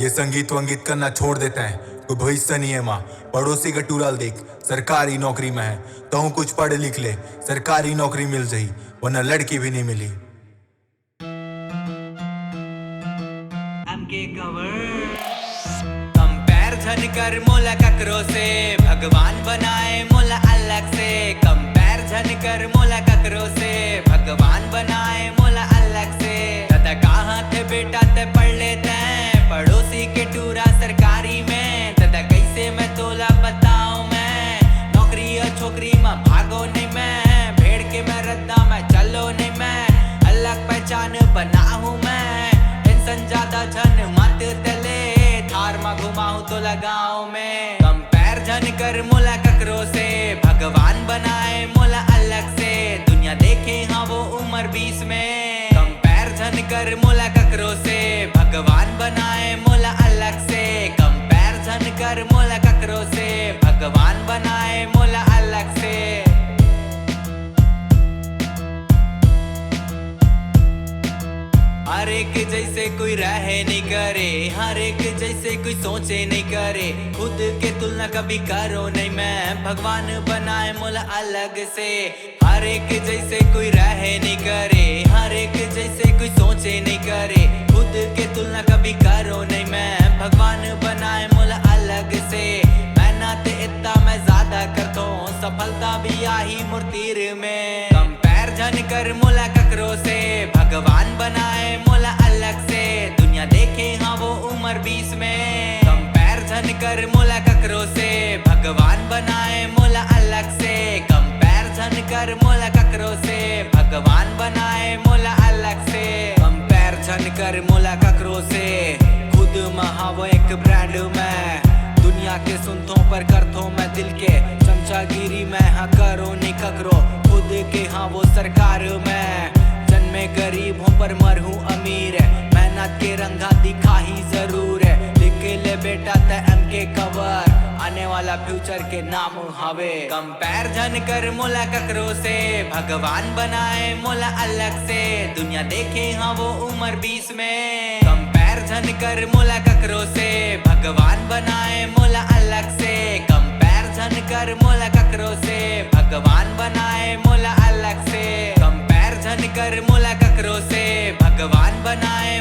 ये संगीत वंगीत करना छोड़ देते हैं, कोई भविष्य नहीं है माँ। पड़ोसी का टूरल देख, सरकारी नौकरी में है, तो हूँ कुछ पढ़ लिख ले, सरकारी नौकरी मिल जाई, वरना लड़की भी नहीं मिली। कंपैरिजन कर मोला ककरो से, भगवान बनाए मोला अलग से। कंपैरिजन कर मोला ककरो से, भगवान बनाए मोला अलग से। दादा कहाँ थे बेटा ते पढ़ लेते हैं, पड़ोसी के टूरा सरकारी में। दादा कैसे मैं तोला बताऊं मैं, नौकरी और छोकरी में भागो नहीं मैं। भेड़ के मैं रद्दा में चलो नहीं मैं, अलग पहचान बना हूँ मैं। टेंशन ज्यादा झन मत तले, थार में घुमाऊं तो लगाओ में। कंपैरिजन कर मोला ककरो से, भगवान बनाए मोला अलग से। दुनिया देखे हाँ वो उम्र 20 में। कंपैरिजन कर मोला ककरो से, भगवान बनाए मोला अलग से। कंपैरिजन कर मोला ककरो से, भगवान बनाए मोला अलग से। हर एक जैसे कोई रहे नहीं करे, हर एक जैसे कोई सोचे नहीं करे। खुद के तुलना कभी करो नहीं मैं, भगवान बनाए मोला अलग से। हर एक जैसे कोई रहे नहीं करे, हर एक जैसे कोई सोचे नहीं करे। खुद के तुलना कभी करो नहीं मैं, भगवान बनाए मोला अलग से। मेहनत इतना मैं ज्यादा करता हूँ, सफलता भी आई मुर्तीर में। कंपैरिजन कर मोला ककरो से, भगवान बनाए मोला अलग से। दुनिया देखे हाँ वो उम्र 20 में। कंपैरिजन कर मोला ककरो से, भगवान बनाए मोला अलग से। कंपैरिजन कर मोला ककरो से, भगवान बनाए मोला अलग से। कंपैरिजन कर मोला ककरो से, खुद महा वो एक ब्रांड में। दुनिया के सुनतों पर करतो मैं दिल के, चमचागिरी में हाँ करो नहीं ककरो। खुद के हाँ वो सरकार में, जन्मे गरीब हूँ पर मर हूँ अमीर है। मेहनत के रंगा दिखा ही जरूर है, लिख ले बेटा ते MK कवर, आने वाला फ्यूचर के नाम हवे। कंपैरिजन कर मोला ककरो से, भगवान बनाए मोला अलग से। दुनिया देखे हाँ वो उम्र 20 में। कंपैरिजन कर मोला ककरो से, भगवान बनाए मोला अलग से। कंपैरिजन कर मोला ककरो से, भगवान बनाए मोला अलग से। कंपैरिजन कर मोला ककरो से, भगवान बनाए